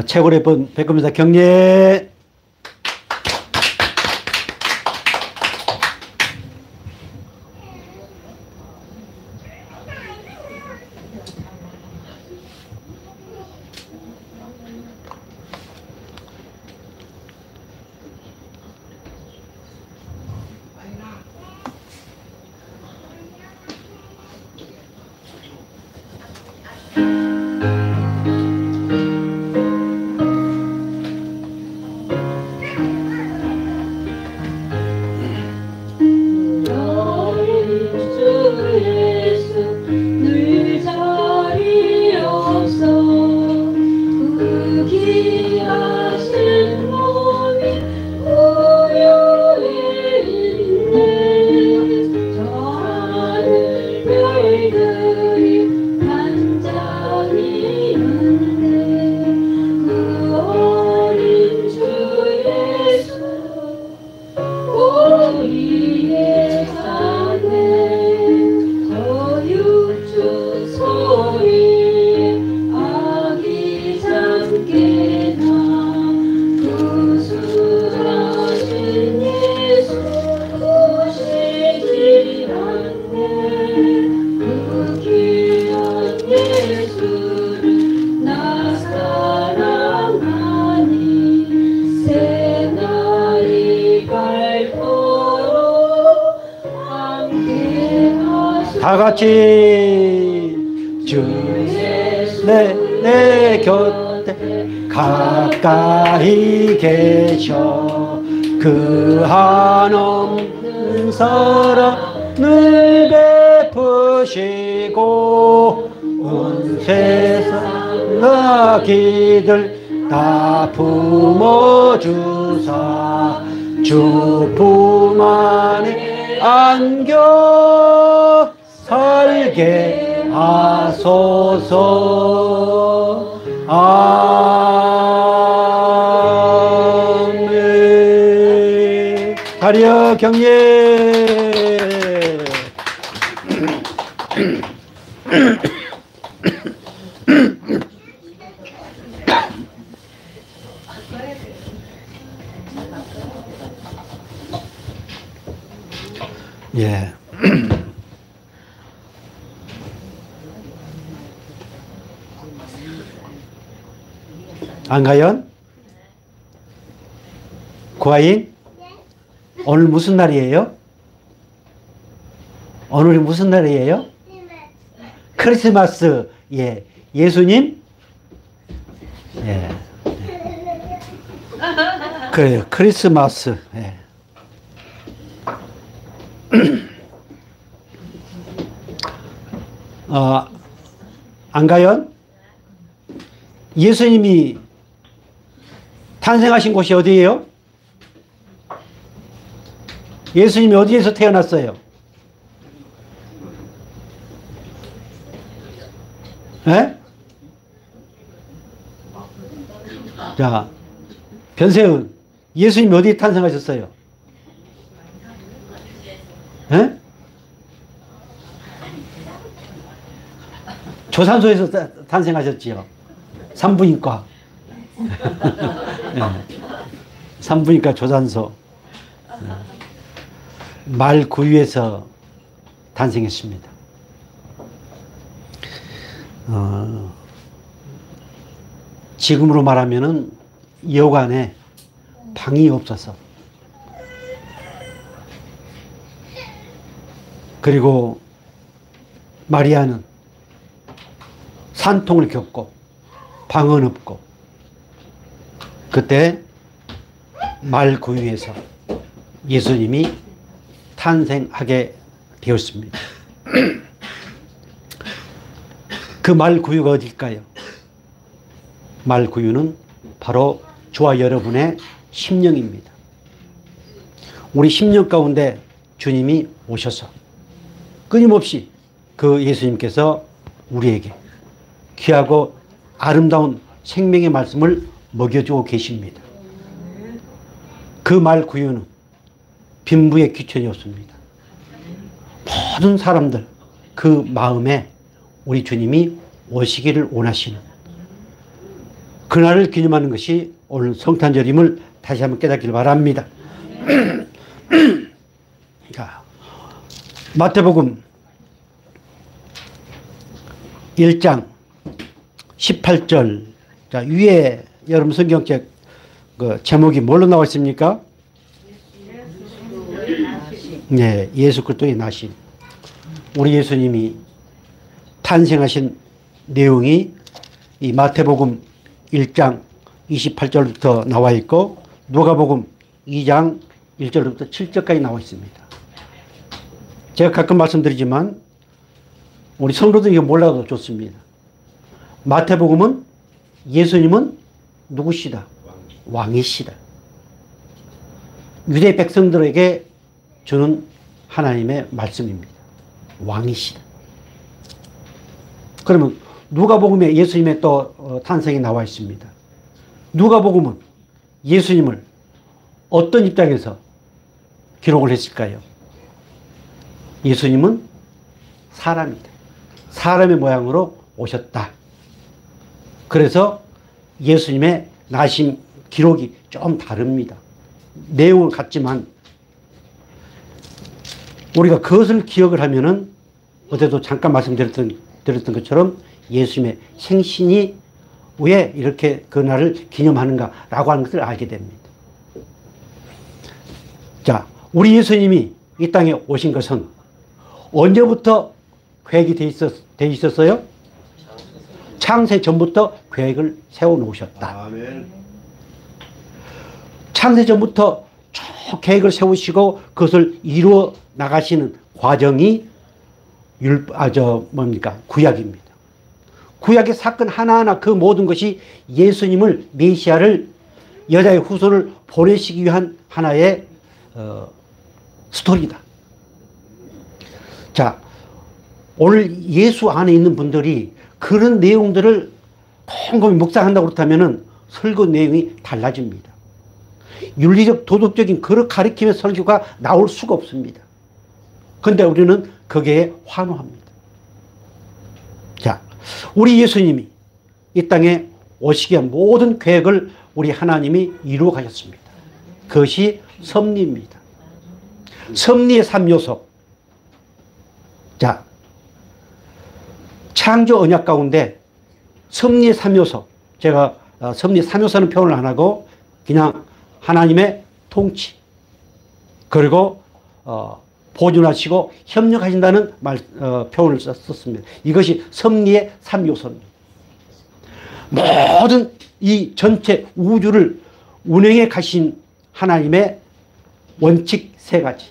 최고의 백금사 경례. 다 같이 주 내 곁에 가까이 계셔 그 한없는 사랑을 베푸시고 온 세상 아기들 다 품어주사 주 품 안에 안겨 살게 하소서. 아멘. 다리여 경례. 예. 안가연? 고아인? 오늘 무슨 날이에요? 오늘이 무슨 날이에요? 크리스마스. 예. 예수님? 예. 그래요. 크리스마스. 예. 안가연? 예수님이 탄생하신 곳이 어디예요? 예수님이 어디에서 태어났어요? 예? 자, 변세은, 예수님이 어디에 탄생하셨어요? 예? 조산소에서 탄생하셨지요. 산부인과. 네. 산부인과 조산소. 말 구유에서 탄생했습니다. 지금으로 말하면은 여관에 방이 없어서, 그리고 마리아는 산통을 겪고 방은 없고, 그때 말 구유에서 예수님이 탄생하게 되었습니다. 그 말 구유가 어딜까요? 말 구유는 바로 저와 여러분의 심령입니다. 우리 심령 가운데 주님이 오셔서 끊임없이 그 예수님께서 우리에게 귀하고 아름다운 생명의 말씀을 먹여주고 계십니다. 그 말 구유는 빈부의 귀천이었습니다. 모든 사람들 그 마음에 우리 주님이 오시기를 원하시는 그날을 기념하는 것이 오늘 성탄절임을 다시 한번 깨닫길 바랍니다. 자, 마태복음 1장 18절. 자, 위에 여러분 성경책 그 제목이 뭘로 나와 있습니까? 네, 예수 그리스도의 나심. 우리 예수님이 탄생하신 내용이 이 마태복음 1장 28절부터 나와 있고 누가복음 2장 1절부터 7절까지 나와 있습니다. 제가 가끔 말씀드리지만 우리 성도들이 이거 몰라도 좋습니다. 마태복음은 예수님은 누구시다? 왕이시다. 유대 백성들에게 주는 하나님의 말씀입니다. 왕이시다. 그러면 누가복음에 예수님의 또 탄생이 나와 있습니다. 누가복음은 예수님을 어떤 입장에서 기록을 했을까요? 예수님은 사람이다. 사람의 모양으로 오셨다. 그래서 예수님의 나심 기록이 좀 다릅니다. 내용은 같지만 우리가 그것을 기억을 하면은 어제도 잠깐 말씀드렸던 것처럼 예수님의 생신이 왜 이렇게 그날을 기념하는가라고 하는 것을 알게 됩니다. 자, 우리 예수님이 이 땅에 오신 것은 언제부터 계획이 돼 있었어요? 창세 전부터 계획을 세워 놓으셨다. 창세 전부터 쭉 계획을 세우시고 그것을 이루어 나가시는 과정이 구약입니다. 구약의 사건 하나하나 그 모든 것이 예수님을 메시아를 여자의 후손을 보내시기 위한 하나의 스토리다. 자, 오늘 예수 안에 있는 분들이 그런 내용들을 곰곰이 묵상한다고 그렇다면 설교 내용이 달라집니다. 윤리적 도덕적인 그런 가르침의 설교가 나올 수가 없습니다. 그런데 우리는 거기에 환호합니다. 자, 우리 예수님이 이 땅에 오시기 위한 모든 계획을 우리 하나님이 이루어 가셨습니다. 그것이 섭리입니다. 섭리의 3요소. 자, 창조 언약 가운데 섭리의 3요소. 제가 섭리의 3요소는 표현을 안 하고 그냥 하나님의 통치, 그리고 보존하시고 협력하신다는 표현을 썼습니다. 이것이 섭리의 3요소입니다. 모든 이 전체 우주를 운행해 가신 하나님의 원칙 3가지.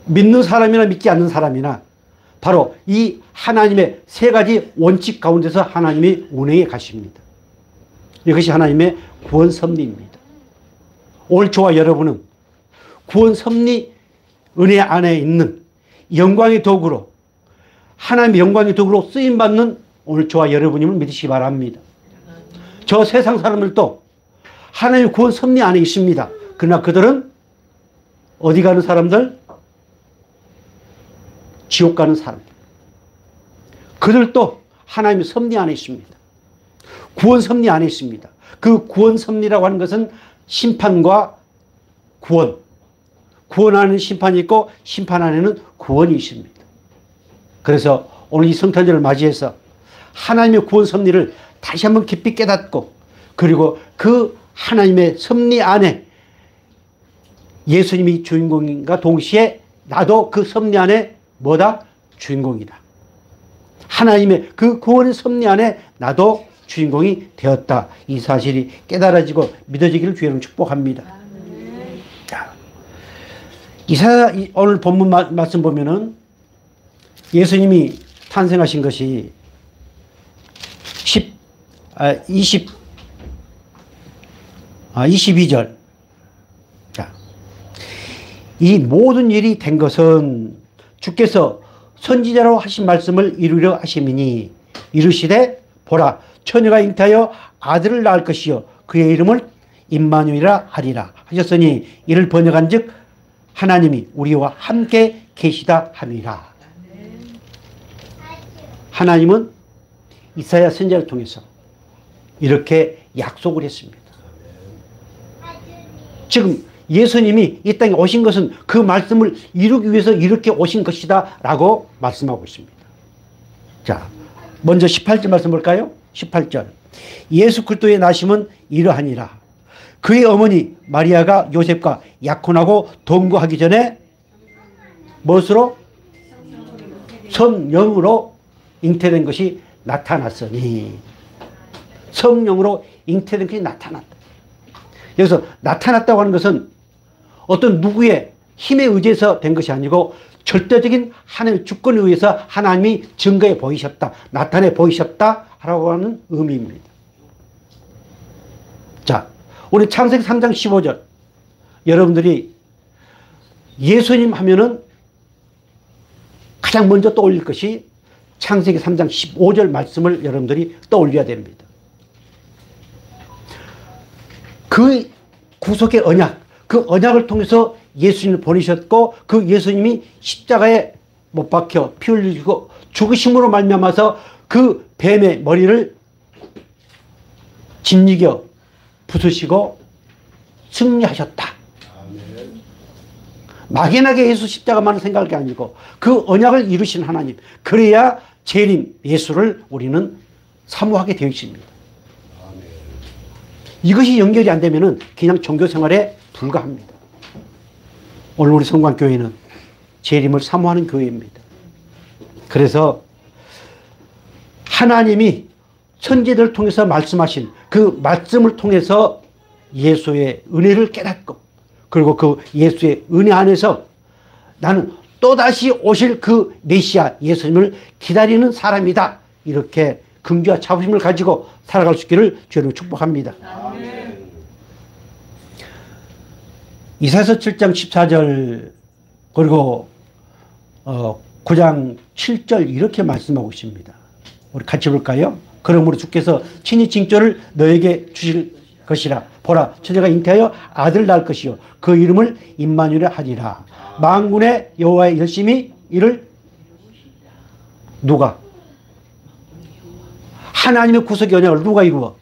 믿는 사람이나 믿지 않는 사람이나 바로 이 하나님의 3가지 원칙 가운데서 하나님이 운행해 가십니다. 이것이 하나님의 구원 섭리입니다. 오늘 저와 여러분은 구원 섭리 은혜 안에 있는 영광의 도구로, 하나님의 영광의 도구로 쓰임받는 오늘 저와 여러분임을 믿으시기 바랍니다. 저 세상 사람들도 하나님의 구원 섭리 안에 있습니다. 그러나 그들은 어디 가는 사람들? 지옥 가는 사람들. 그들도 하나님의 섭리 안에 있습니다. 구원 섭리 안에 있습니다. 그 구원 섭리라고 하는 것은 심판과 구원. 구원 안에는 심판이 있고 심판 안에는 구원이 있습니다. 그래서 오늘 이 성탄절을 맞이해서 하나님의 구원 섭리를 다시 한번 깊이 깨닫고, 그리고 그 하나님의 섭리 안에 예수님이 주인공인가 동시에 나도 그 섭리 안에 뭐다? 주인공이다. 하나님의 그 구원의 섭리 안에 나도 주인공이 되었다. 이 사실이 깨달아지고 믿어지기를 주의로 축복합니다. 자, 오늘 본문 말씀 보면은 예수님이 탄생하신 것이 22절. 자, 이 모든 일이 된 것은 주께서 선지자로 하신 말씀을 이루려 하심이니 이르시되 보라 처녀가 잉태하여 아들을 낳을 것이요 그의 이름을 임마누엘이라 하리라 하셨으니 이를 번역한즉 하나님이 우리와 함께 계시다 함이라. 하나님은 이사야 선지자를 통해서 이렇게 약속을 했습니다. 지금 예수님이 이 땅에 오신 것은 그 말씀을 이루기 위해서 이렇게 오신 것이다 라고 말씀하고 있습니다. 자, 먼저 18절 말씀 볼까요? 18절. 예수 그리스도의 나심은 이러하니라. 그의 어머니 마리아가 요셉과 약혼하고 동거하기 전에 무엇으로? 성령으로 잉태된 것이 나타났으니. 성령으로 잉태된 것이 나타났다. 여기서 나타났다고 하는 것은 어떤 누구의 힘에 의지해서 된 것이 아니고 절대적인 하나님의 주권에 의해서 하나님이 증거해 보이셨다, 나타내 보이셨다라고 하는 의미입니다. 자, 우리 창세기 3장 15절. 여러분들이 예수님 하면은 가장 먼저 떠올릴 것이 창세기 3장 15절 말씀을 여러분들이 떠올려야 됩니다. 그 구속의 언약, 그 언약을 통해서 예수님을 보내셨고 그 예수님이 십자가에 못 박혀 피 흘리고 죽으심으로 말미암아서 그 뱀의 머리를 짓이겨 부수시고 승리하셨다. 막연하게 예수 십자가만 생각할 게 아니고 그 언약을 이루신 하나님, 그래야 재림 예수를 우리는 사모하게 되어 있습니다. 이것이 연결이 안 되면은 그냥 종교 생활에 불과합니다. 오늘 우리 성광교회는 재림을 사모하는 교회입니다. 그래서 하나님이 선지자들을 통해서 말씀하신 그 말씀을 통해서 예수의 은혜를 깨닫고 그리고 그 예수의 은혜 안에서 나는 또다시 오실 그 메시아 예수님을 기다리는 사람이다. 이렇게 긍지와 자부심을 가지고 살아갈 수 있기를 주님으로 축복합니다. 이사야서 7장 14절 그리고 9장 7절 이렇게 말씀하고 있습니다. 우리 같이 볼까요? 그러므로 주께서 친히 징조를 너에게 주실 것이라. 보라, 처녀가 잉태하여 아들 낳을 것이요 그 이름을 임마누엘이라 하리라. 만군의 여호와의 열심히 이를 누가? 하나님의 구속의 언약을 누가 이루어?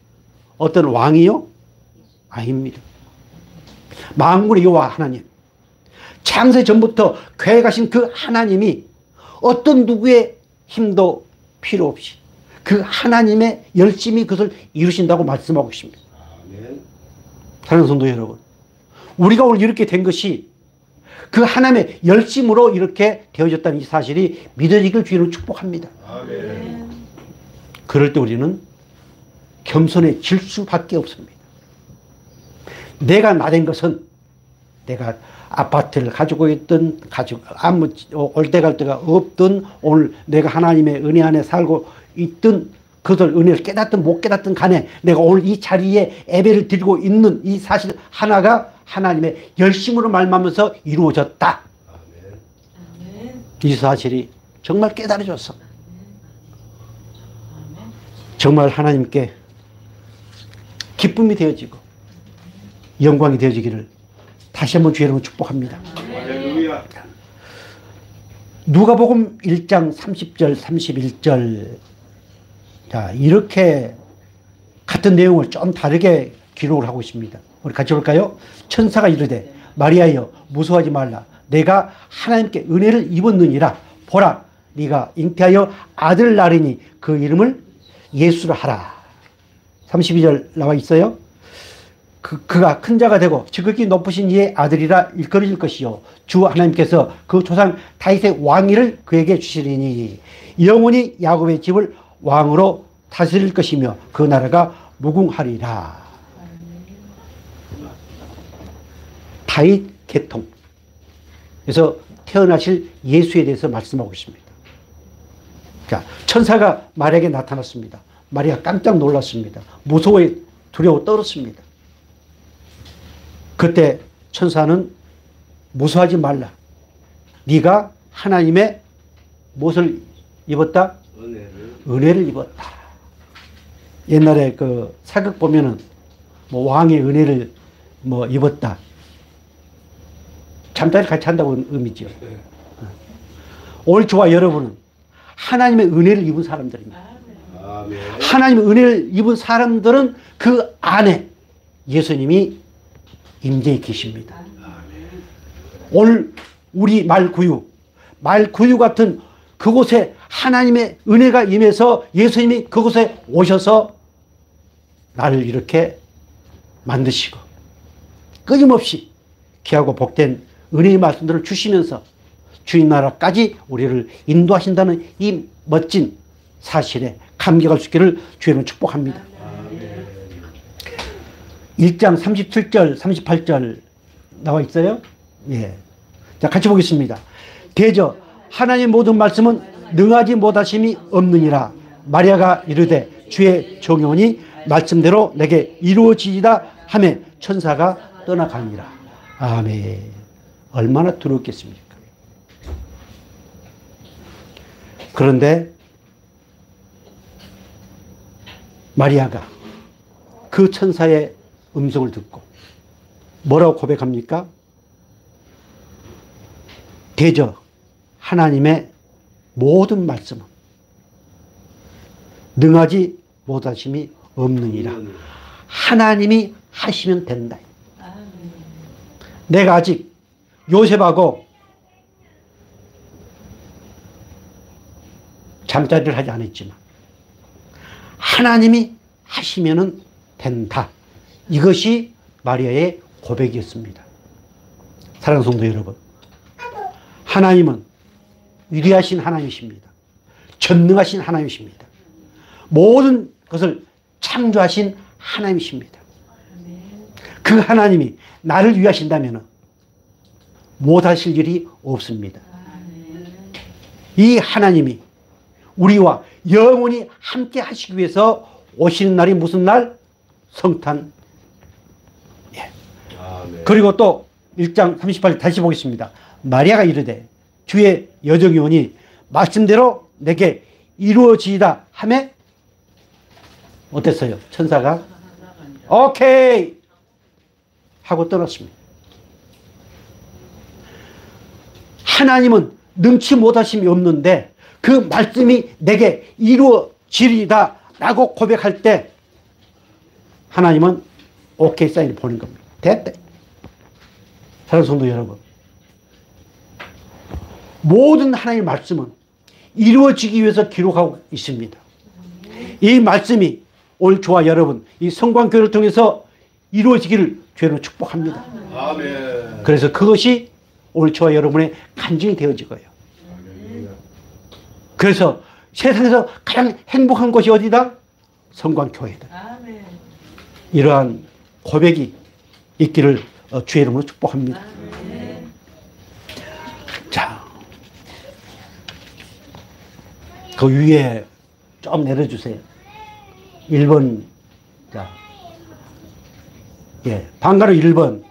어떤 왕이요? 아닙니다. 만군의 여호와 하나님, 창세 전부터 계획하신 그 하나님이 어떤 누구의 힘도 필요 없이 그 하나님의 열심히 그것을 이루신다고 말씀하고 있습니다. 사랑하는 성도 여러분, 우리가 오늘 이렇게 된 것이 그 하나님의 열심으로 이렇게 되어졌다는 이 사실이 믿어지길 주님으로 축복합니다. 그럴 때 우리는 겸손해질 수밖에 없습니다. 내가 나된 것은 내가 아파트를 가지고 있든 아무 올 때 갈 데가 없든 오늘 내가 하나님의 은혜 안에 살고 있든 그들 은혜를 깨닫든 못 깨닫든 간에 내가 오늘 이 자리에 예배를 드리고 있는 이 사실 하나가 하나님의 열심으로 말미암아서 이루어졌다. 이 사실이 정말 깨달아졌어. 정말 하나님께 기쁨이 되어지고 영광이 되어지기를 다시 한번 주의 이름으로 축복합니다. 누가복음 1장 30절 31절 자, 이렇게 같은 내용을 좀 다르게 기록을 하고 있습니다. 우리 같이 볼까요? 천사가 이르되 마리아여 무서워하지 말라. 내가 하나님께 은혜를 입었느니라. 보라, 네가 잉태하여 아들을 낳으니 그 이름을 예수라 하라. 32절 나와 있어요. 그가 큰 자가 되고 지극히 높으신 이의 아들이라 일컬어질 것이요 주 하나님께서 그 조상 다윗의 왕위를 그에게 주시리니 영원히 야곱의 집을 왕으로 다스릴 것이며 그 나라가 무궁하리라. 다윗 계통. 그래서 태어나실 예수에 대해서 말씀하고 있습니다. 자, 천사가 마리아에게 나타났습니다. 마리아가 깜짝 놀랐습니다. 무서워 두려워 떨었습니다. 그때 천사는 무서워하지 말라. 네가 하나님의 무엇을 입었다? 은혜를 입었다. 옛날에 그 사극 보면은 뭐 왕의 은혜를 뭐 입었다. 잠자리 같이 한다고 의미죠. 오늘 저와 여러분은 하나님의 은혜를 입은 사람들입니다. 하나님의 은혜를 입은 사람들은 그 안에 예수님이 임재해 계십니다. 오늘 우리 말구유 같은 그곳에 하나님의 은혜가 임해서 예수님이 그곳에 오셔서 나를 이렇게 만드시고 끊임없이 귀하고 복된 은혜의 말씀들을 주시면서 주님 나라까지 우리를 인도하신다는 이 멋진 사실에 감격할 수 있기를 주님은 축복합니다. 1장 37절 38절 나와 있어요. 예. 자, 같이 보겠습니다. 대저 하나님의 모든 말씀은 능하지 못하심이 없느니라. 마리아가 이르되 주의 종용이 말씀대로 내게 이루어지이다 하며 천사가 떠나가니라. 아멘. 얼마나 두렵겠습니까? 그런데 마리아가 그 천사의 음성을 듣고 뭐라고 고백합니까? 대저 하나님의 모든 말씀은 능하지 못하심이 없느니라. 하나님이 하시면 된다. 내가 아직 요셉하고 잠자리를 하지 않았지만 하나님이 하시면 된다. 이것이 마리아의 고백이었습니다. 사랑하는 성도 여러분, 하나님은 위대하신 하나님이십니다. 전능하신 하나님이십니다. 모든 것을 창조하신 하나님이십니다. 그 하나님이 나를 위하신다면 못하실 일이 없습니다. 이 하나님이 우리와 영원히 함께 하시기 위해서 오시는 날이 무슨 날? 성탄. 예. 그리고 또 1장 38절 다시 보겠습니다. 마리아가 이르되 주의 여정이 오니 말씀대로 내게 이루어지이다 하매 어땠어요? 천사가 오케이 하고 떠났습니다. 하나님은 능치 못하심이 없는데 그 말씀이 내게 이루어지리다 라고 고백할 때 하나님은 오케이 사인을 보낸 겁니다. 됐대. 사랑하는 성도 여러분, 모든 하나님의 말씀은 이루어지기 위해서 기록하고 있습니다. 이 말씀이 오늘 저와 여러분 이 성광교회를 통해서 이루어지기를 주님으로 축복합니다. 아멘. 그래서 그것이 오늘 저와 여러분의 간증이 되어지고요. 그래서 세상에서 가장 행복한 곳이 어디다? 성광교회다. 아멘. 이러한 고백이 있기를 주의 이름으로 축복합니다. 아멘. 자, 그 위에 좀 내려주세요. 1번. 자, 예, 방가로 1번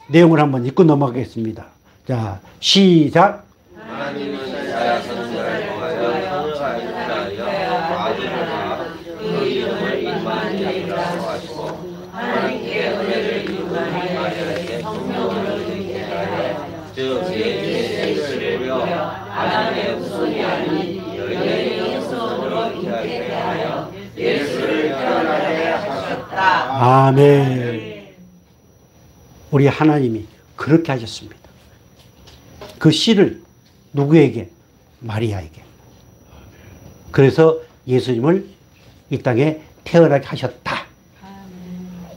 내용을 한번 읽고 넘어가겠습니다. 자, 시작. 하나님은 자야 선지자를 통하여 선지자를 아들과 그 이름을 임마누엘이라고 하시고 하나님께 은혜를 이루는 마리아에게 성령을 드리게 하여 즉 예수의 이름으로 아담의 후손이 아닌 여인의 후손으로 잉태하게 하여 예수를 태어나게 하셨다. 아멘. 우리 하나님이 그렇게 하셨습니다. 그 씨를 누구에게? 마리아에게. 그래서 예수님을 이 땅에 태어나게 하셨다.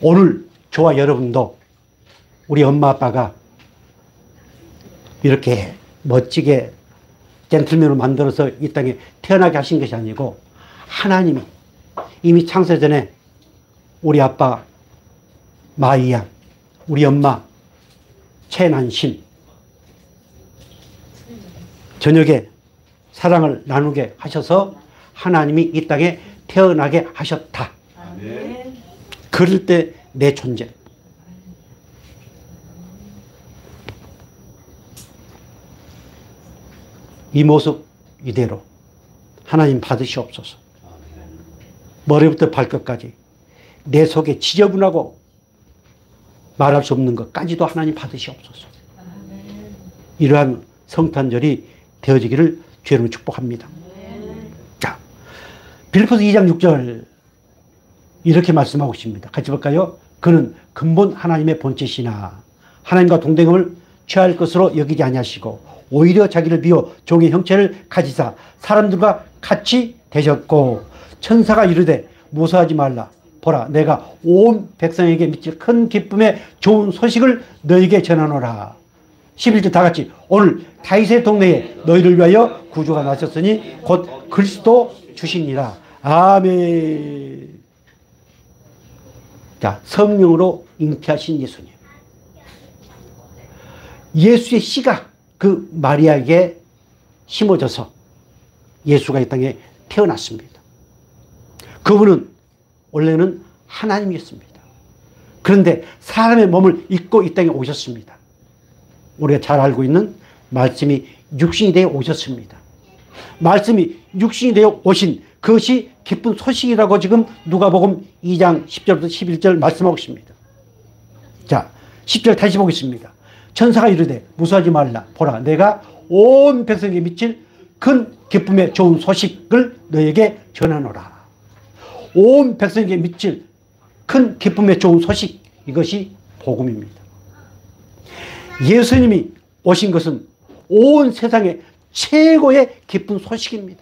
오늘 저와 여러분도 우리 엄마 아빠가 이렇게 멋지게 젠틀맨으로 만들어서 이 땅에 태어나게 하신 것이 아니고 하나님이 이미 창세 전에 우리 아빠 마이양, 우리 엄마 최난심 저녁에 사랑을 나누게 하셔서 하나님이 이 땅에 태어나게 하셨다. 아멘. 그럴 때 내 존재. 이 모습 이대로 하나님 받으시옵소서. 머리부터 발끝까지 내 속에 지저분하고 말할 수 없는 것까지도 하나님 받으시옵소서. 이러한 성탄절이 되어지기를 주님으로 축복합니다. 자, 빌립보서 2장 6절 이렇게 말씀하고 있습니다. 같이 볼까요? 그는 근본 하나님의 본체시나 하나님과 동등함을 취할 것으로 여기지 아니하시고 오히려 자기를 비워 종의 형체를 가지사 사람들과 같이 되셨고 천사가 이르되 무서워하지 말라. 보라 내가 온 백성에게 미칠 큰 기쁨의 좋은 소식을 너에게 전하노라. 11절 다 같이 오늘 다윗의 동네에 너희를 위하여 구주가 나셨으니 곧 그리스도 주시니라. 아멘. 자, 성령으로 잉태하신 예수님. 예수의 씨가 그 마리아에게 심어져서 예수가 이 땅에 태어났습니다. 그분은 원래는 하나님이었습니다. 그런데 사람의 몸을 입고 이 땅에 오셨습니다. 우리가 잘 알고 있는 말씀이 육신이 되어 오셨습니다. 말씀이 육신이 되어 오신 그것이 기쁜 소식이라고 지금 누가복음 2장 10절부터 11절 말씀하고 있습니다. 자, 10절 다시 보겠습니다. 천사가 이르되 무서워하지 말라. 보라 내가 온 백성에게 미칠 큰 기쁨의 좋은 소식을 너에게 전하노라. 온 백성에게 미칠 큰 기쁨의 좋은 소식, 이것이 복음입니다. 예수님이 오신 것은 온 세상의 최고의 기쁜 소식입니다.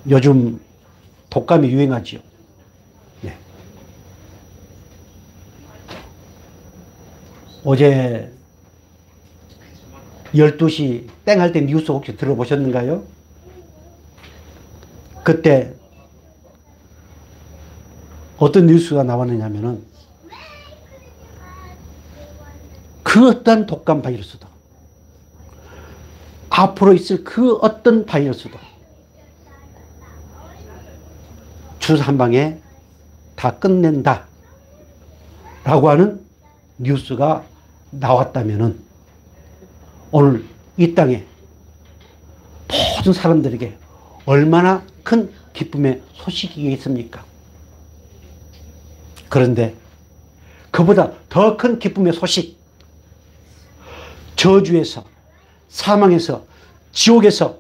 요즘 독감이 유행하지요. 네. 어제 12시 땡 할 때 뉴스 혹시 들어보셨는가요? 그때 어떤 뉴스가 나왔느냐 하면은 그 어떤 독감 바이러스도 앞으로 있을 그 어떤 바이러스도 주사 한 방에 다 끝낸다 라고 하는 뉴스가 나왔다면은 오늘 이 땅에 모든 사람들에게 얼마나 큰 기쁨의 소식이겠습니까? 그런데 그보다 더 큰 기쁨의 소식, 저주에서, 사망에서, 지옥에서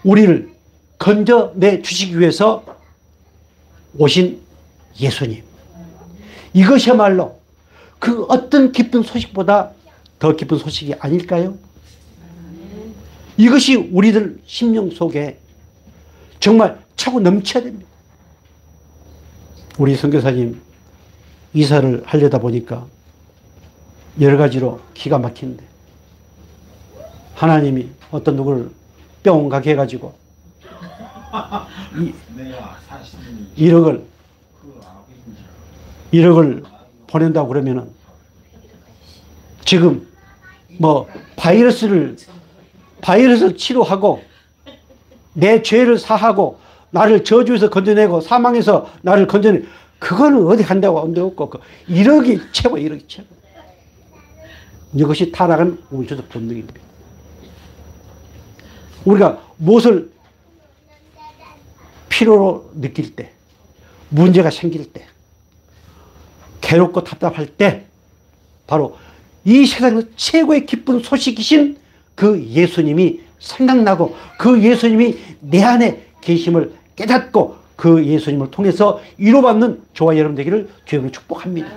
우리를 건져내 주시기 위해서 오신 예수님. 이것이야말로 그 어떤 기쁜 소식보다 더 기쁜 소식이 아닐까요? 이것이 우리들 심령 속에 정말 차고 넘쳐야 됩니다. 우리 선교사님 이사를 하려다 보니까 여러 가지로 기가 막히는데 하나님이 어떤 누구를 병원 가게 해가지고 1억을 보낸다고 그러면은 지금 뭐 바이러스를 치료하고 내 죄를 사하고 나를 저주에서 건져내고 사망에서 나를 건져내, 그거는 어디 한다고 안 되고 1억이 최고, 1억이 최고. 이것이 타락한 우주적 본능입니다. 우리가 무엇을 필요로 느낄 때, 문제가 생길 때, 괴롭고 답답할 때 바로 이 세상에서 최고의 기쁜 소식이신 그 예수님이 생각나고 그 예수님이 내 안에 계심을 깨닫고 그 예수님을 통해서 위로받는 저와 여러분 되기를 주님으로 축복합니다.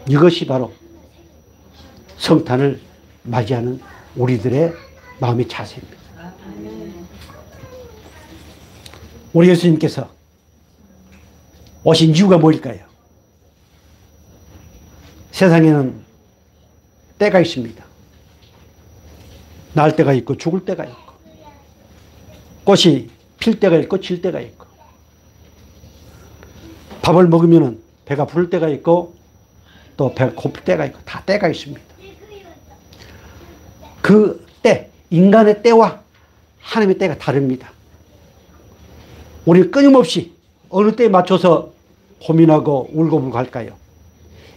이것이 바로 성탄을 맞이하는 우리들의 마음의 자세입니다. 우리 예수님께서 오신 이유가 뭘까요? 세상에는 때가 있습니다. 날 때가 있고 죽을 때가 있고 꽃이 필 때가 있고 질 때가 있고 밥을 먹으면 배가 부를 때가 있고 또 배가 고플 때가 있고 다 때가 있습니다. 그 때, 인간의 때와 하나님의 때가 다릅니다. 우리는 끊임없이 어느 때에 맞춰서 고민하고 울고불고 할까요?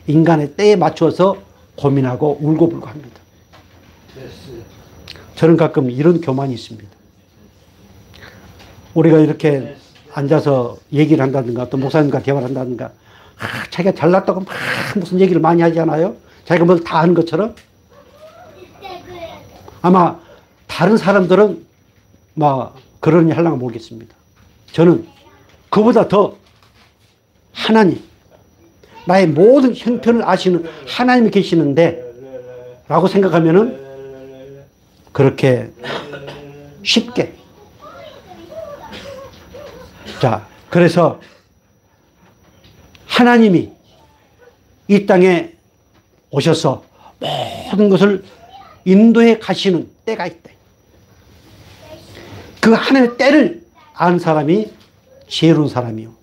인간의 때에 맞춰서 고민하고 울고불고 합니다. 저는 가끔 이런 교만이 있습니다. 우리가 이렇게 앉아서 얘기를 한다든가 또 목사님과 대화를 한다든가 자기가 잘났다고 막 무슨 얘기를 많이 하지 않아요? 자기가 뭘 다 아는 것처럼? 아마 다른 사람들은 막 그러니 하려고 모르겠습니다. 저는 그보다 더 하나님, 나의 모든 형편을 아시는 하나님이 계시는데 라고 생각하면은 그렇게 쉽게. 자, 그래서 하나님이 이 땅에 오셔서 모든 것을 인도해 가시는 때가 있다. 그 하나님의 때를 아는 사람이 지혜로운 사람이요.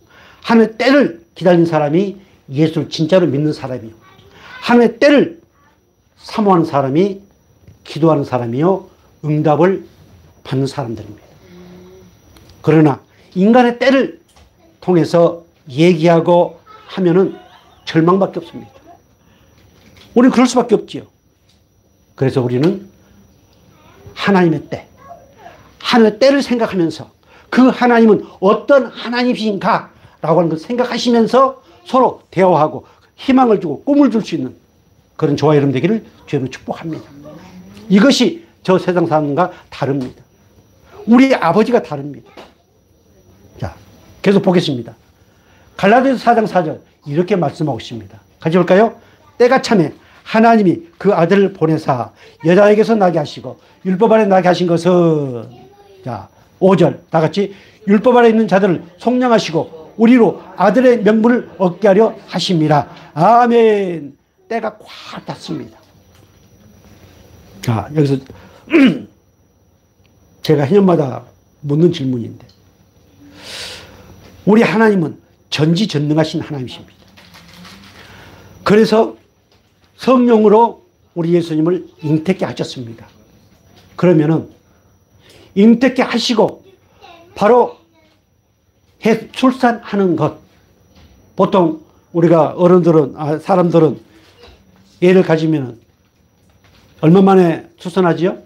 하나님의 때를 기다리는 사람이 예수를 진짜로 믿는 사람이요. 하나님의 때를 사모하는 사람이 기도하는 사람이요. 응답을 받는 사람들입니다. 그러나 인간의 때를 통해서 얘기하고 하면은 절망밖에 없습니다. 우리는 그럴 수밖에 없지요. 그래서 우리는 하나님의 때, 하나님의 때를 생각하면서 그 하나님은 어떤 하나님이신가 라고 하는 것을 생각하시면서 서로 대화하고 희망을 주고 꿈을 줄 수 있는 그런 저와 여러분 되기를 주님으로 축복합니다. 이것이 저 세상 사람과 다릅니다. 우리 아버지가 다릅니다. 자, 계속 보겠습니다. 갈라디아서 4장 4절 이렇게 말씀하고 있습니다. 같이 볼까요? 때가 차면 하나님이 그 아들을 보내사 여자에게서 나게 하시고 율법 아래 나게 하신 것은, 자 5절 다 같이, 율법 아래 있는 자들을 속량하시고 우리로 아들의 명분을 얻게 하려 하심이라. 아멘. 때가 꽉 찼습니다. 자, 여기서 제가 해년마다 묻는 질문인데, 우리 하나님은 전지전능하신 하나님이십니다. 그래서 성령으로 우리 예수님을 잉태케 하셨습니다. 그러면은 잉태케 하시고 바로 출산하는 것, 보통 우리가 어른들은, 사람들은 애를 가지면 얼마 만에 출산하지요?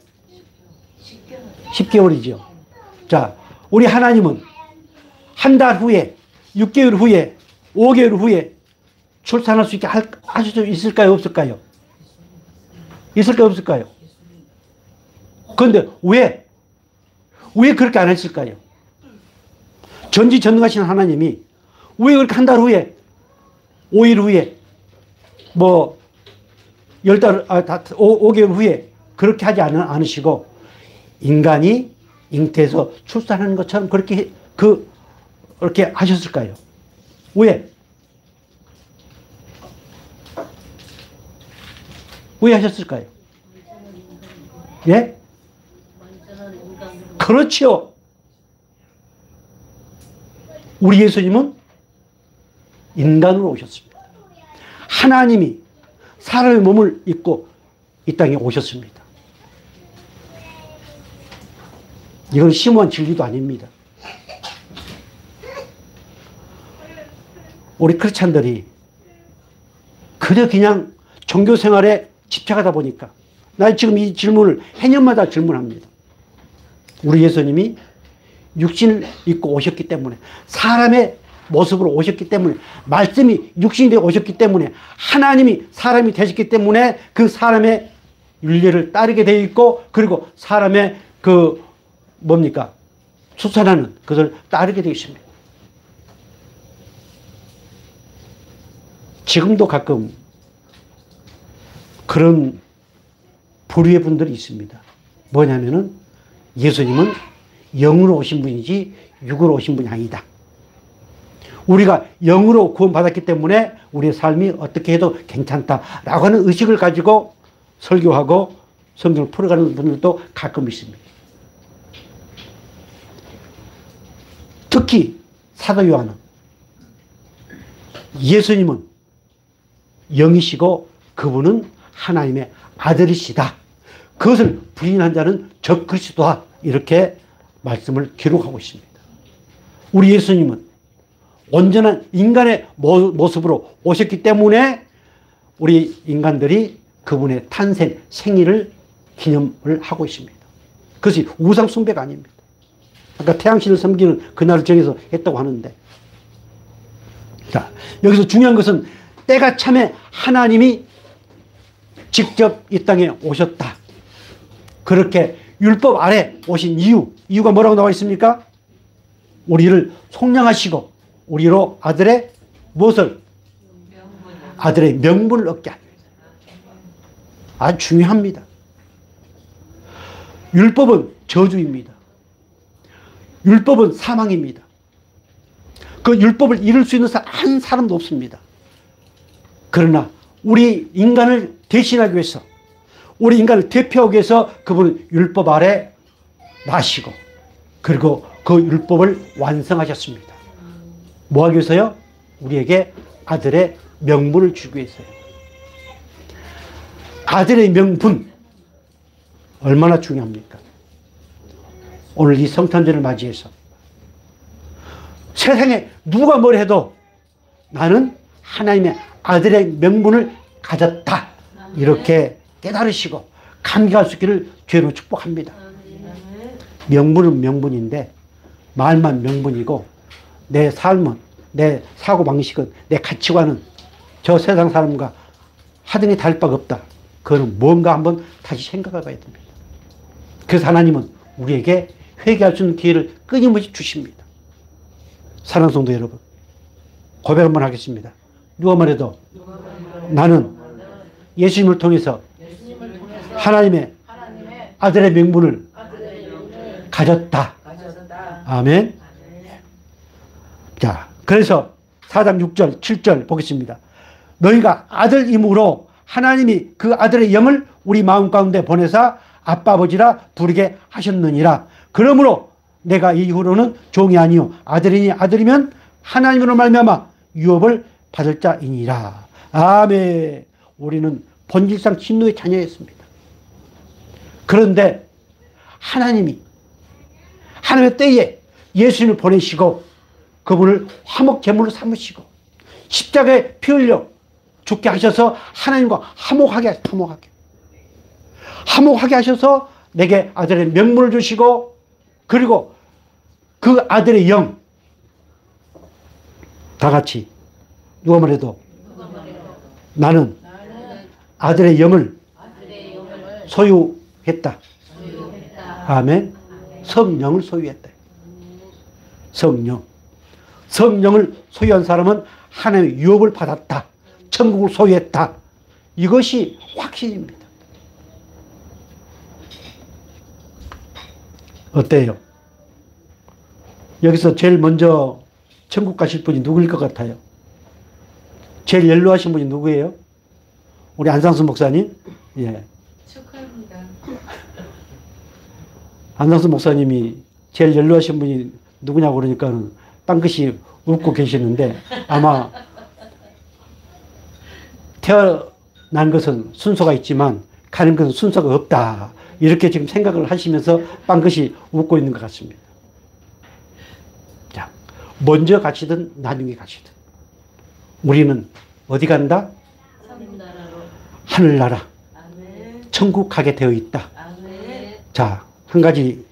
10개월이죠. 자, 우리 하나님은 한 달 후에, 6개월 후에, 5개월 후에 출산할 수 있게 할 수 있을까요? 없을까요? 있을까요? 없을까요? 그런데 왜 그렇게 안 했을까요? 전지전능하신 하나님이 왜 그렇게 한 달 후에, 5일 후에, 뭐 5개월 후에 그렇게 하지 않으시고 인간이 잉태해서 출산하는 것처럼 그렇게 하셨을까요? 왜? 왜 하셨을까요? 예? 그렇죠. 우리 예수님은 인간으로 오셨습니다. 하나님이 사람의 몸을 입고 이 땅에 오셨습니다. 이건 심오한 진리도 아닙니다. 우리 크리스찬들이 그냥 종교 생활에 집착하다 보니까, 나 지금 이 질문을 해년마다 질문합니다. 우리 예수님이 육신을 입고 오셨기 때문에, 사람의 모습으로 오셨기 때문에, 말씀이 육신이 되어 오셨기 때문에, 하나님이 사람이 되셨기 때문에 그 사람의 윤리를 따르게 되어 있고, 그리고 사람의 출산하는 것을 따르게 되어 있습니다. 지금도 가끔 그런 부류의 분들이 있습니다. 뭐냐면은 예수님은 영으로 오신 분이지 육으로 오신 분이 아니다. 우리가 영으로 구원받았기 때문에 우리의 삶이 어떻게 해도 괜찮다라고 하는 의식을 가지고 설교하고 성경을 풀어가는 분들도 가끔 있습니다. 특히 사도 요한은 예수님은 영이시고 그분은 하나님의 아들이시다. 그것을 부인한 자는 적그리스도다. 이렇게 말씀을 기록하고 있습니다. 우리 예수님은 온전한 인간의 모습으로 오셨기 때문에 우리 인간들이 그분의 탄생, 생일을 기념을 하고 있습니다. 그것이 우상 숭배가 아닙니다. 아까 태양신을 섬기는 그날을 정해서 했다고 하는데, 자, 여기서 중요한 것은 때가 참에 하나님이 직접 이 땅에 오셨다. 그렇게 율법 아래 오신 이유가 뭐라고 나와 있습니까? 우리를 속량하시고 우리로 아들의 무엇을? 아들의 명분을 얻게 합니다. 아주 중요합니다. 율법은 저주입니다. 율법은 사망입니다. 그 율법을 이룰 수 있는 한 사람도 없습니다. 그러나 우리 인간을 대신하기 위해서, 우리 인간을 대표하기 위해서 그분은 율법 아래 나시고, 그리고 그 율법을 완성하셨습니다. 뭐 하기 위해서요? 우리에게 아들의 명분을 주기 위해서요. 아들의 명분, 얼마나 중요합니까? 오늘 이 성탄절을 맞이해서 세상에 누가 뭘 해도 나는 하나님의 아들의 명분을 가졌다, 이렇게 깨달으시고 감격할 수 있기를 주로 축복합니다. 명분은 명분인데 말만 명분이고 내 삶은, 내 사고방식은, 내 가치관은 저 세상 사람과 하등이 다를 바가 없다. 그거는 뭔가 한번 다시 생각해 봐야 됩니다. 그래서 하나님은 우리에게 회개할 수 있는 기회를 끊임없이 주십니다. 사랑하는 성도 여러분, 고백 한번 하겠습니다. 누가 말해도 나는 예수님을 통해서 하나님의 아들의 명분을 가졌다. 아멘. 자, 그래서 4장 6절, 7절 보겠습니다. 너희가 아들임으로 하나님이 그 아들의 영을 우리 마음 가운데 보내사 아빠 아버지라 부르게 하셨느니라. 그러므로 내가 이후로는 종이 아니요 아들이니 아들이면 하나님으로 말미암아 유업을 받을 자이니라. 아멘. 우리는 본질상 진노의 자녀였습니다. 그런데 하나님의 때에 예수님을 보내시고 그분을 화목 제물로 삼으시고 십자가에 피 흘려 죽게 하셔서 하나님과 화목하게 하셔서 내게 아들의 명분을 주시고, 그리고 그 아들의 영, 다 같이 누가 말해도 나는 아들의 영을 소유했다. 아멘. 성령을 소유했다. 성령을 소유한 사람은 하나님의 유업을 받았다. 천국을 소유했다. 이것이 확신입니다. 어때요? 여기서 제일 먼저 천국 가실 분이 누구일 것 같아요? 제일 연로하신 분이 누구예요? 우리 안상수 목사님? 예. 축하합니다. 안상수 목사님이 제일 연로하신 분이 누구냐고 그러니까는 땅끝이 웃고 계시는데, 아마 태어난 것은 순서가 있지만 가는 것은 순서가 없다, 이렇게 지금 생각을 하시면서 빵긋이 웃고 있는 것 같습니다. 자, 먼저 가시든 나중에 가시든 우리는 어디 간다? 하늘나라, 천국 가게 되어 있다. 자, 한 가지,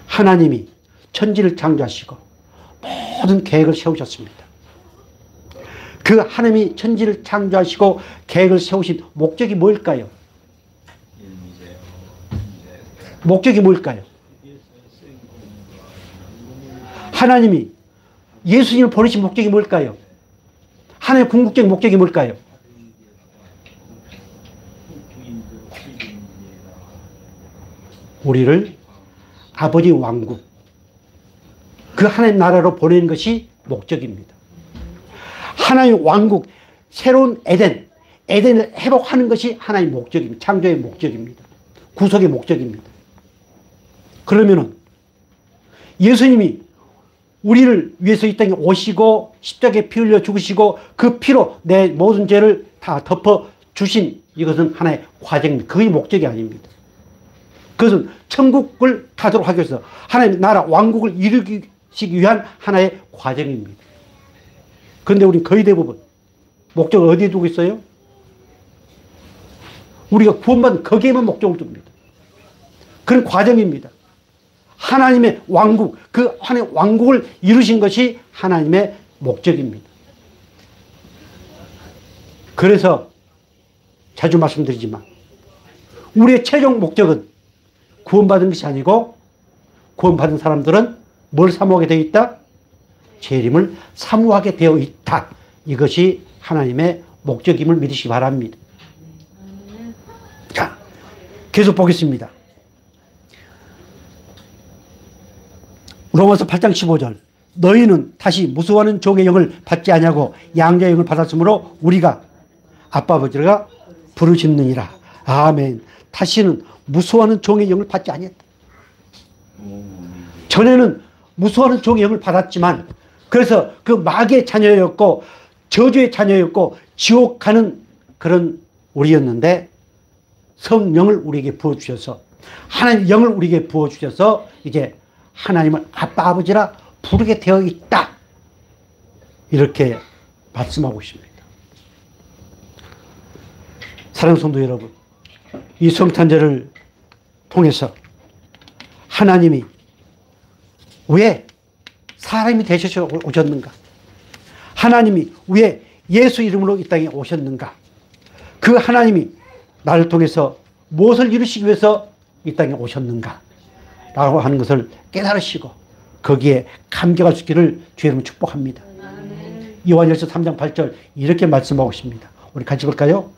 하나님이 천지를 창조하시고 모든 계획을 세우셨습니다. 그 하나님이 천지를 창조하시고 계획을 세우신 목적이 뭘까요? 목적이 뭘까요? 하나님이 예수님을 보내신 목적이 뭘까요? 하나님의 궁극적인 목적이 뭘까요? 우리를 아버지 왕국, 그 하나님 나라로 보내는 것이 목적입니다. 하나님 왕국, 새로운 에덴을 회복하는 것이 하나님의 목적입니다. 창조의 목적입니다. 구속의 목적입니다. 그러면은 예수님이 우리를 위해서 이 땅에 오시고 십자가에 피 흘려 죽으시고 그 피로 내 모든 죄를 다 덮어 주신, 이것은 하나의 과정입니다. 그의 목적이 아닙니다. 그것은 천국을 가도록 하기 위해서 하나님의 나라 왕국을 이루기 위한 하나의 과정입니다. 그런데 우리는 거의 대부분 목적을 어디에 두고 있어요? 우리가 구원받은 거기에만 목적을 둡니다. 그런 과정입니다. 하나님의 왕국, 그 하나님의 왕국을 이루신 것이 하나님의 목적입니다. 그래서 자주 말씀드리지만 우리의 최종 목적은 구원받은 것이 아니고 구원받은 사람들은 뭘 사모하게 되어 있다? 재림을 사모하게 되어 있다. 이것이 하나님의 목적임을 믿으시기 바랍니다. 자, 계속 보겠습니다. 로마서 8장 15절. 너희는 다시 무수하는 종의 영을 받지 아니하고 양자의 영을 받았으므로 우리가 아빠 아버지가 부르짖느니라. 아멘. 다시는 무수하는 종의 영을 받지 아니했다. 전에는 무수하는 종의 영을 받았지만 그래서 그 마귀의 자녀였고 저주의 자녀였고 지옥 가는 그런 우리였는데 성령을 우리에게 부어주셔서 하나님 영을 우리에게 부어주셔서 이제 하나님을 아빠 아버지라 부르게 되어 있다. 이렇게 말씀하고 있습니다. 사랑하는 성도 여러분, 이 성탄절을 통해서 하나님이 왜 사람이 되셔서 오셨는가? 하나님이 왜 예수 이름으로 이 땅에 오셨는가? 그 하나님이 나를 통해서 무엇을 이루시기 위해서 이 땅에 오셨는가? 라고 하는 것을 깨달으시고 거기에 감격할 수 있기를 주의 이름으로 축복합니다. 요한일서 3장 8절 이렇게 말씀하고 있습니다. 우리 같이 볼까요?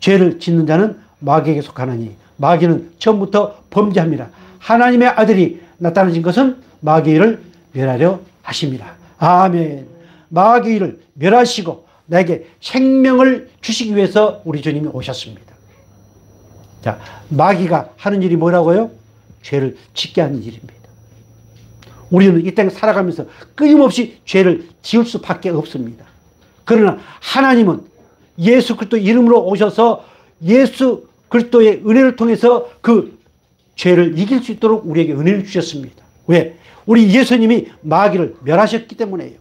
죄를 짓는 자는 마귀에게 속하나니 마귀는 처음부터 범죄합니다. 하나님의 아들이 나타나신 것은 마귀를 멸하려 하십니다. 아멘. 마귀를 멸하시고 나에게 생명을 주시기 위해서 우리 주님이 오셨습니다. 자, 마귀가 하는 일이 뭐라고요? 죄를 짓게 하는 일입니다. 우리는 이 땅에 살아가면서 끊임없이 죄를 지을 수밖에 없습니다. 그러나 하나님은 예수 그리스도 이름으로 오셔서 예수 그리스도의 은혜를 통해서 그 죄를 이길 수 있도록 우리에게 은혜를 주셨습니다. 왜? 우리 예수님이 마귀를 멸하셨기 때문에요.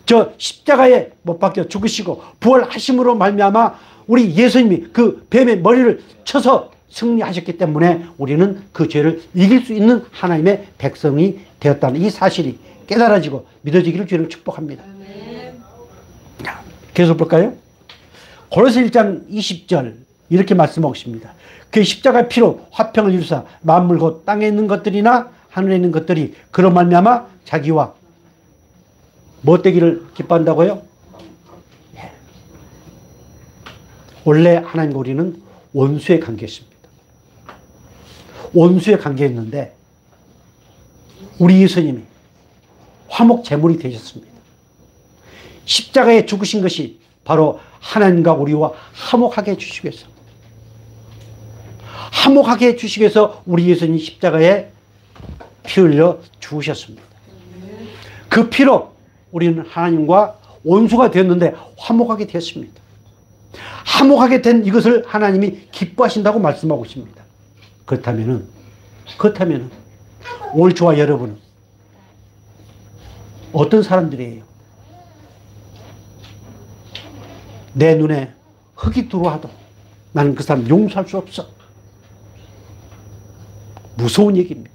저 십자가에 못 박혀 죽으시고 부활하심으로 말미암아 우리 예수님이 그 뱀의 머리를 쳐서 승리하셨기 때문에 우리는 그 죄를 이길 수 있는 하나님의 백성이 되었다는 이 사실이 깨달아지고 믿어지기를 주님을 축복합니다. 자, 계속 볼까요? 고린도서 1장 20절 이렇게 말씀하고 있습니다. 그 십자가의 피로 화평을 이루사 만물 곧 땅에 있는 것들이나 하늘에 있는 것들이 그로 말미암아 자기와 뭐 되기를 기뻐한다고요? 예. 원래 하나님과 우리는 원수의 관계였습니다. 원수의 관계였는데 우리 예수님이 화목 제물이 되셨습니다. 십자가에 죽으신 것이 바로 하나님과 우리와 화목하게 해주시기 위해서 화목하게 해주시기 위해서 우리 예수님이 십자가에 피 흘려 죽으셨습니다. 그 피로 우리는 하나님과 원수가 되었는데 화목하게 되었습니다. 화목하게 된 이것을 하나님이 기뻐하신다고 말씀하고 있습니다. 그렇다면 오늘 저와 여러분은 어떤 사람들이에요? 내 눈에 흙이 들어와도 나는 그 사람 용서할 수 없어. 무서운 얘기입니다.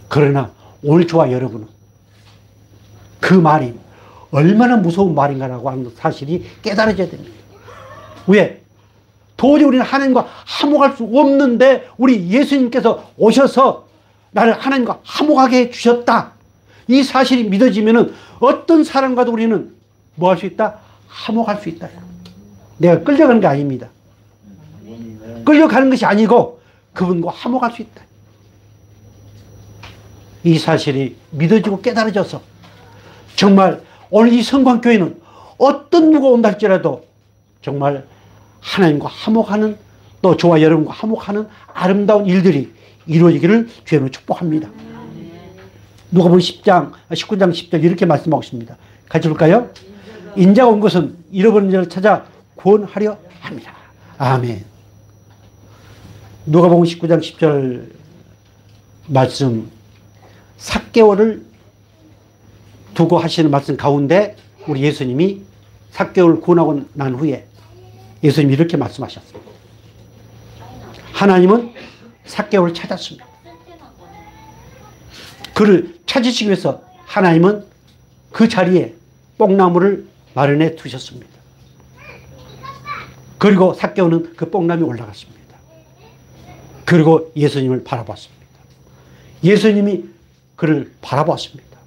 그러나 오늘 저와 여러분은 그 말이 얼마나 무서운 말인가라고 하는 사실이 깨달아져야 됩니다. 왜? 도저히 우리는 하나님과 화목할 수 없는데 우리 예수님께서 오셔서 나를 하나님과 화목하게 해주셨다. 이 사실이 믿어지면 어떤 사람과도 우리는 뭐 할 수 있다? 화목할 수 있다. 내가 끌려가는 게 아닙니다. 끌려가는 것이 아니고 그분과 화목할 수 있다. 이 사실이 믿어지고 깨달아져서 정말 오늘 이 성광교회는 어떤 누가 온다 할지라도 정말 하나님과 화목하는 또 저와 여러분과 화목하는 아름다운 일들이 이루어지기를 주님으로 축복합니다. 누가복음 19장 10절 이렇게 말씀하고 있습니다. 같이 볼까요? 인자가 온 것은 잃어버린 자를 찾아 구원하려 합니다. 아멘. 누가복음 19장 10절 말씀 삭개오를 두고 하시는 말씀 가운데 우리 예수님이 삭개오를 구원하고 난 후에 예수님이 이렇게 말씀하셨습니다. 하나님은 삭개오를 찾았습니다. 그를 찾으시기 위해서 하나님은 그 자리에 뽕나무를 마련해 두셨습니다. 그리고 삭개오는 그 뽕남이 올라갔습니다. 그리고 예수님을 바라봤습니다. 예수님이 그를 바라봤습니다.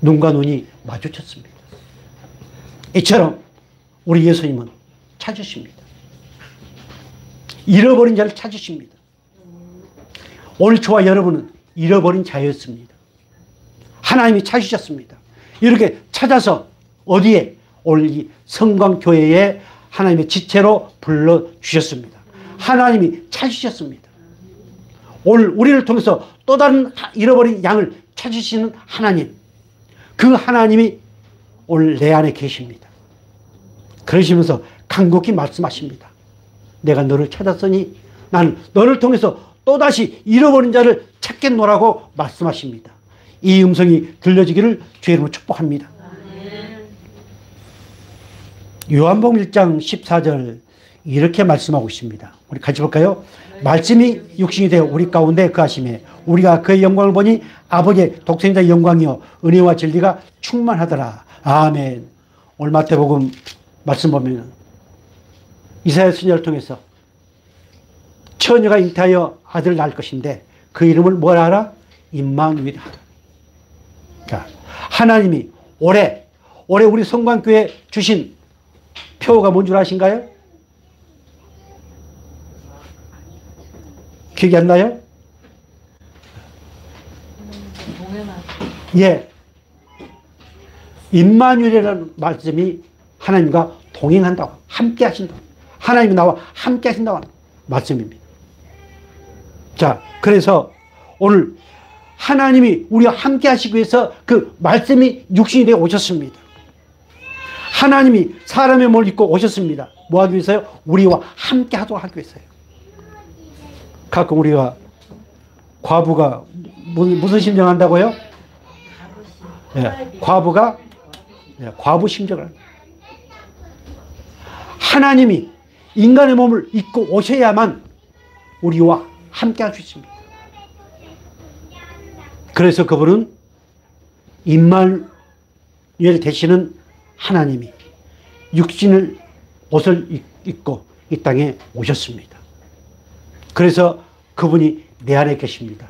눈과 눈이 마주쳤습니다. 이처럼 우리 예수님은 찾으십니다. 잃어버린 자를 찾으십니다. 오늘 저와 여러분은 잃어버린 자였습니다. 하나님이 찾으셨습니다. 이렇게 찾아서 어디에? 오늘 이 성광교회에 하나님의 지체로 불러주셨습니다. 하나님이 찾으셨습니다. 오늘 우리를 통해서 또 다른 잃어버린 양을 찾으시는 하나님, 그 하나님이 오늘 내 안에 계십니다. 그러시면서 간곡히 말씀하십니다. 내가 너를 찾았으니 나는 너를 통해서 또다시 잃어버린 자를 찾겠노라고 말씀하십니다. 이 음성이 들려지기를 주의 이름으로 축복합니다. 요한복음 1장 14절 이렇게 말씀하고 있습니다. 우리 같이 볼까요? 말씀이 육신이 되어 우리 가운데 거하심에 우리가 그의 영광을 보니 아버지의 독생자의 영광이요 은혜와 진리가 충만하더라. 아멘. 오늘 마태복음 말씀 보면 이사야 선지자를 통해서 처녀가 잉태하여 아들을 낳을 것인데 그 이름을 뭐라 하라? 임마누엘 하라. 자, 하나님이 올해 우리 성광교회 주신 표가 뭔 줄 아신가요? 기억이 안 나요? 예. 임마누엘이라는 말씀이 하나님과 동행한다고, 함께 하신다고. 하나님이 나와 함께 하신다고 하는 말씀입니다. 자, 그래서 오늘 하나님이 우리와 함께 하시기 위해서 그 말씀이 육신이 되어 오셨습니다. 하나님이 사람의 몸을 입고 오셨습니다. 뭐 하기 위해서요? 우리와 함께 하도록 하기 위해서요. 가끔 우리가 과부가 무슨 심정을 한다고요? 예, 과부가 과부 심정을 합니다. 하나님이 인간의 몸을 입고 오셔야만 우리와 함께 할 수 있습니다. 그래서 그분은 임마누엘 되시는 하나님이 육신을 옷을 입고 이 땅에 오셨습니다. 그래서 그분이 내 안에 계십니다.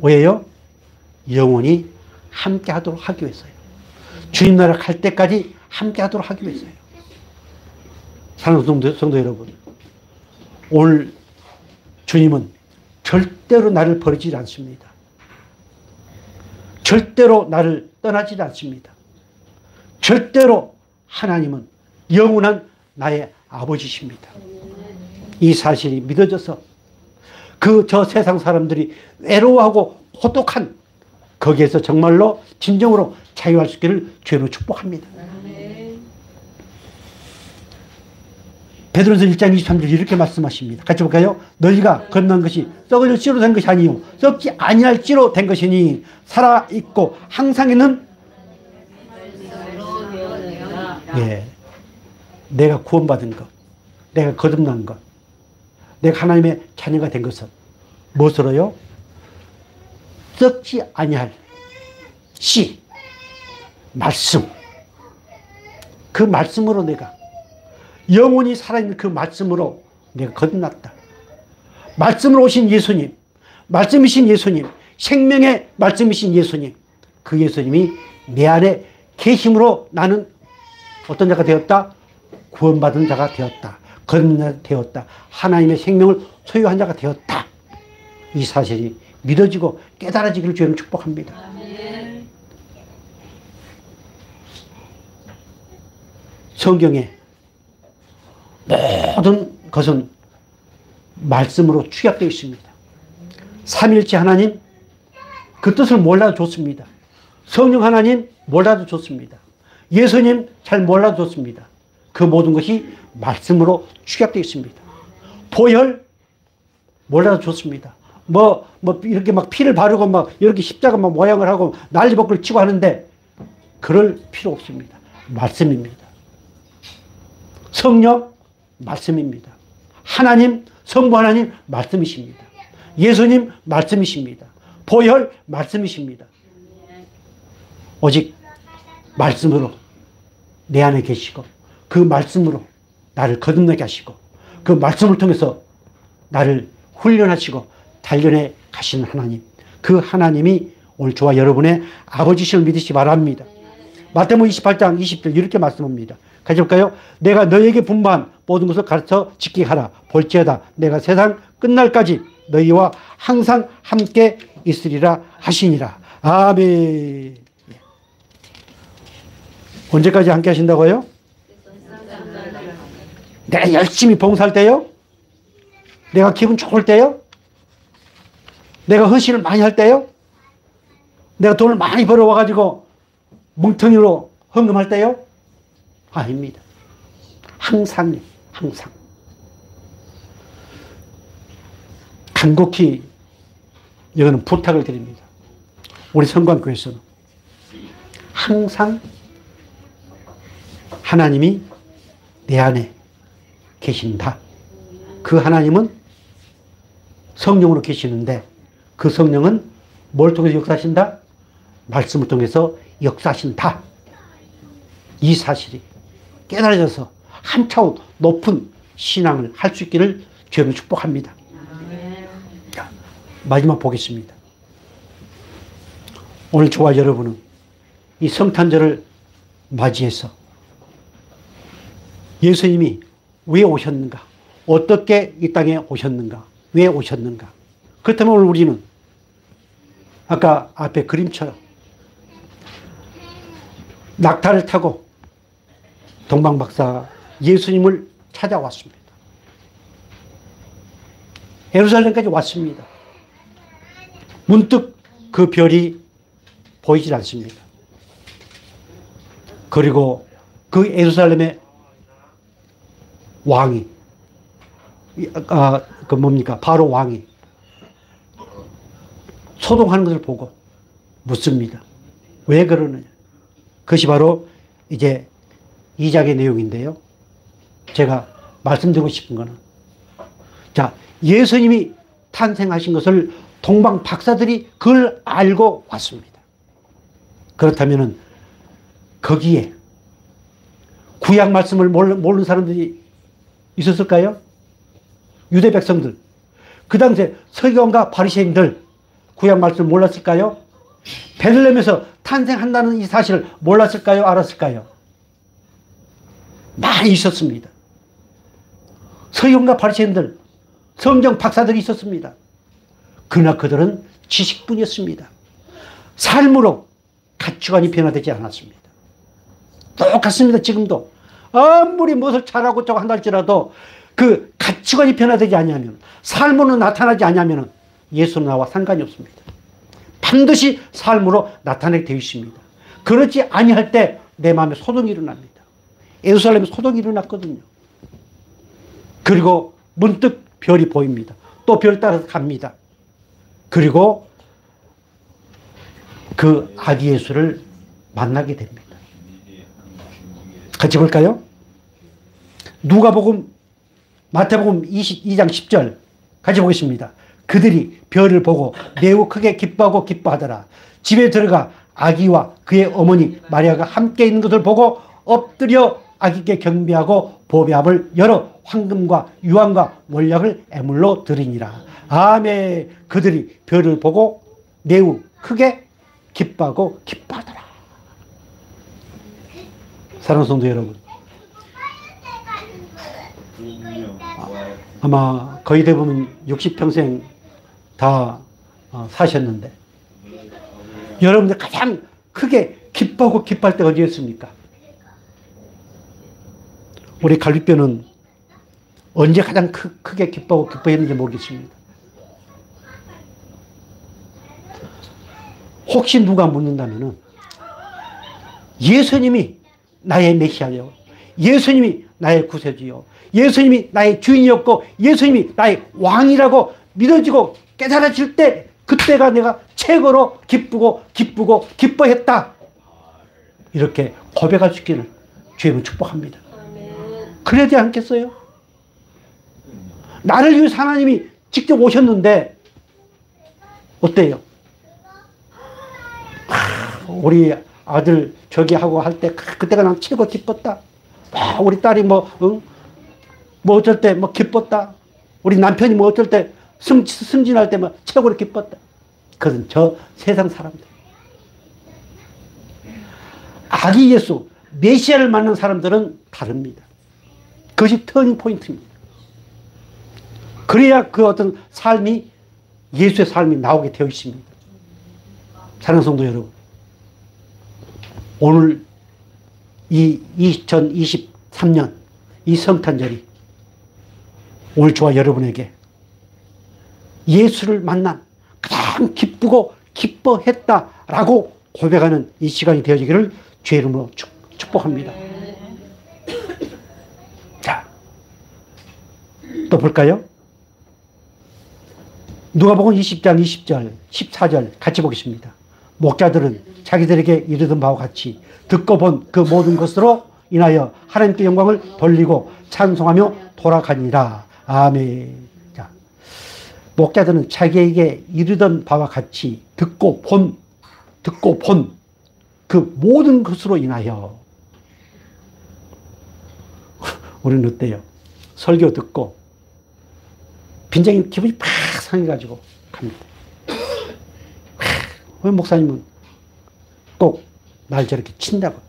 왜요? 영원히 함께 하도록 하기 위해서요. 주님 나라 갈 때까지 함께 하도록 하기 위해서요. 사랑하는 성도 여러분, 오늘 주님은 절대로 나를 버리지 않습니다. 절대로 나를 떠나지 않습니다. 절대로 하나님은 영원한 나의 아버지십니다. 이 사실이 믿어져서 저 세상 사람들이 외로워하고 고독한 거기에서 정말로 진정으로 자유할 수 있기를 주로 축복합니다. 베드로서 1장 23절 이렇게 말씀하십니다. 같이 볼까요? 너희가 건넌 것이 썩을 씨로 된 것이 아니요 썩지 아니할 씨로 된 것이니 살아있고 항상 있는 예, 내가 구원받은 것, 내가 거듭난 것, 내가 하나님의 자녀가 된 것은 무엇으로요? 썩지 아니할 씨, 말씀. 그 말씀으로 내가 영원히 살아있는 그 말씀으로 내가 거듭났다. 말씀으로 오신 예수님, 말씀이신 예수님, 생명의 말씀이신 예수님, 그 예수님이 내 안에 계심으로 나는 어떤 자가 되었다? 구원받은 자가 되었다. 거듭난 자가 되었다. 하나님의 생명을 소유한 자가 되었다. 이 사실이 믿어지고 깨달아지기를 주님 축복합니다. 성경에 모든 것은 말씀으로 축약되어 있습니다. 삼일체 하나님 그 뜻을 몰라도 좋습니다. 성령 하나님 몰라도 좋습니다. 예수님 잘 몰라도 좋습니다. 그 모든 것이 말씀으로 축약되어 있습니다. 보혈 몰라도 좋습니다. 이렇게 막 피를 바르고 막 이렇게 십자가 막 모양을 하고 난리법을 치고 하는데 그럴 필요 없습니다. 말씀입니다. 성령 말씀입니다. 하나님, 성부 하나님 말씀이십니다. 예수님 말씀이십니다. 보혈 말씀이십니다. 오직 말씀으로 내 안에 계시고 그 말씀으로 나를 거듭나게 하시고 그 말씀을 통해서 나를 훈련하시고 단련해 가시는 하나님, 그 하나님이 오늘 저와 여러분의 아버지심을 믿으시기 바랍니다. 마태복음 28장 20절 이렇게 말씀합니다. 같이 볼까요? 내가 너에게 분부한 모든 것을 가르쳐 지키게 하라. 볼지어다 내가 세상 끝날까지 너희와 항상 함께 있으리라 하시니라. 아멘. 언제까지 함께 하신다고요? 내가 열심히 봉사할 때요? 내가 기분 좋을 때요? 내가 헌신을 많이 할 때요? 내가 돈을 많이 벌어와가지고 뭉텅이로 헌금할 때요? 아닙니다. 항상요. 항상. 간곡히 이거는 부탁을 드립니다. 우리 성관교회에서는 항상 하나님이 내 안에 계신다. 그 하나님은 성령으로 계시는데 그 성령은 뭘 통해서 역사하신다? 말씀을 통해서 역사하신다. 이 사실이 깨달아져서 한 차원 높은 신앙을 할 수 있기를 주님을 축복합니다. 자, 마지막 보겠습니다. 오늘 저와 여러분은 이 성탄절을 맞이해서 예수님이 왜 오셨는가? 어떻게 이 땅에 오셨는가? 왜 오셨는가? 그렇다면 오늘 우리는 아까 앞에 그림처럼 낙타를 타고 동방박사가 예수님을 찾아왔습니다. 예루살렘까지 왔습니다. 문득 그 별이 보이질 않습니다. 그리고 그 예루살렘의 왕이, 그 뭡니까? 바로 왕이 소동하는 것을 보고 묻습니다. 왜 그러느냐? 그것이 바로 이제 2장의 내용인데요. 제가 말씀드리고 싶은 거는, 자, 예수님이 탄생하신 것을 동방 박사들이 그걸 알고 왔습니다. 그렇다면은 거기에 구약 말씀을 모르는 사람들이 있었을까요? 유대 백성들, 그 당시에 서기관과 바리새인들 구약 말씀을 몰랐을까요? 베들레헴에서 탄생한다는 이 사실을 몰랐을까요? 알았을까요? 많이 있었습니다. 서기관과 바리새인들, 성경 박사들이 있었습니다. 그러나 그들은 지식뿐이었습니다. 삶으로 가치관이 변화되지 않았습니다. 똑같습니다. 지금도 아무리 무엇을 잘하고 저거 한다 할지라도 그 가치관이 변화되지 않으면, 삶으로 나타나지 않으면 예수는 나와 상관이 없습니다. 반드시 삶으로 나타내게 되어 있습니다. 그렇지 아니할 때 내 마음에 소동이 일어납니다. 예루살렘에 소동이 일어났거든요. 그리고 문득 별이 보입니다. 또 별 따라서 갑니다. 그리고 그 아기 예수를 만나게 됩니다. 같이 볼까요? 누가복음, 마태복음 22장 10절 같이 보겠습니다. 그들이 별을 보고 매우 크게 기뻐하고 기뻐하더라. 집에 들어가 아기와 그의 어머니 마리아가 함께 있는 것을 보고 엎드려 아기께 경배하고 보배함을 열어 황금과 유황과 몰약을 애물로 드리니라. 아멘. 그들이 별을 보고 매우 크게 기뻐하고 기뻐하더라. 사랑하는 성도 여러분, 아마 거의 대부분 60평생 다 사셨는데 여러분들 가장 크게 기뻐하고 기뻐할 때가 언제였습니까? 우리 갈비뼈는 언제 가장 크게 기뻐하고 기뻐했는지 모르겠습니다. 혹시 누가 묻는다면 예수님이 나의 메시아요, 예수님이 나의 구세주요, 예수님이 나의 주인이었고 예수님이 나의 왕이라고 믿어지고 깨달아질 때, 그때가 내가 최고로 기쁘고 기뻐했다, 이렇게 고백할 수 있기를 주님은 축복합니다. 그래야 되지 않겠어요? 나를 위해서 하나님이 직접 오셨는데 어때요? 우리 아들 저기 하고 할 때 그때가 난 최고 기뻤다. 우리 딸이 뭐 어쩔 때 뭐 기뻤다. 우리 남편이 뭐 어쩔 때 승진할 때 뭐 최고로 기뻤다. 그것은 저 세상 사람들. 아기 예수, 메시아를 만난 사람들은 다릅니다. 그것이 터닝 포인트입니다. 그래야 그 어떤 삶이 예수의 삶이 나오게 되어 있습니다. 사랑하는 성도 여러분, 오늘 이 2023년 이 성탄절이 오늘 저와 여러분에게 예수를 만난 가장 기쁘고 기뻐했다라고 고백하는 이 시간이 되어지기를 주의 이름으로 축복합니다. 자, 또 볼까요? 누가복음 20장 20절 14절 같이 보겠습니다. 목자들은 자기들에게 이르던 바와 같이 듣고 본 그 모든 것으로 인하여 하나님께 영광을 돌리고 찬송하며 돌아가니라. 아멘. 자, 목자들은 자기에게 이르던 바와 같이 듣고 본 그 모든 것으로 인하여. 우리는 어때요? 설교 듣고 굉장히 기분이 팍 상해가지고 갑니다. 왜 목사님은 꼭 날 저렇게 친다고?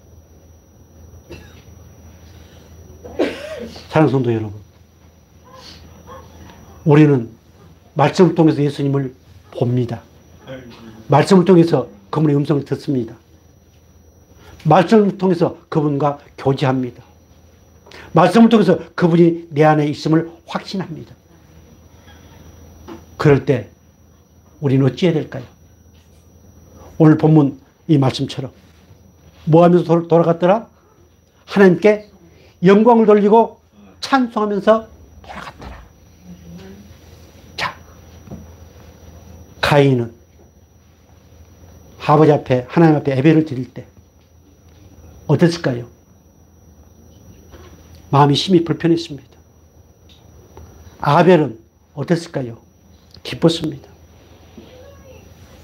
사랑하는 성도 여러분, 우리는 말씀을 통해서 예수님을 봅니다. 말씀을 통해서 그분의 음성을 듣습니다. 말씀을 통해서 그분과 교제합니다. 말씀을 통해서 그분이 내 안에 있음을 확신합니다. 그럴 때 우리는 어찌해야 될까요? 오늘 본문 이 말씀처럼 뭐 하면서 돌아갔더라? 하나님께 영광을 돌리고 찬송하면서 돌아갔더라. 자, 가인은 아버지 앞에, 하나님 앞에 예배를 드릴 때 어땠을까요? 마음이 심히 불편했습니다. 아벨은 어땠을까요? 기뻤습니다.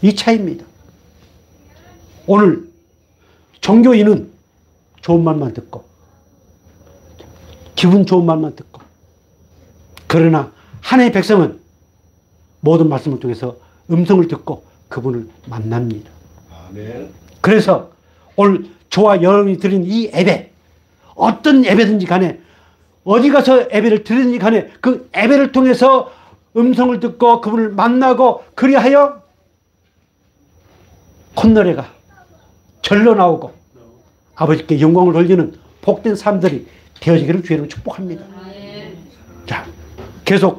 이 차이입니다. 오늘 종교인은 좋은 말만 듣고 기분 좋은 말만 듣고, 그러나 하나님의 백성은 모든 말씀을 통해서 음성을 듣고 그분을 만납니다. 아멘. 그래서 오늘 저와 여러분이 드린 이 예배, 어떤 예배든지 간에 어디 가서 예배를 드리든지 간에 그 예배를 통해서 음성을 듣고 그분을 만나고, 그리하여 콧노래가 절로 나오고 아버지께 영광을 돌리는 복된 삶들이 되어지기를 주의로 축복합니다. 자, 계속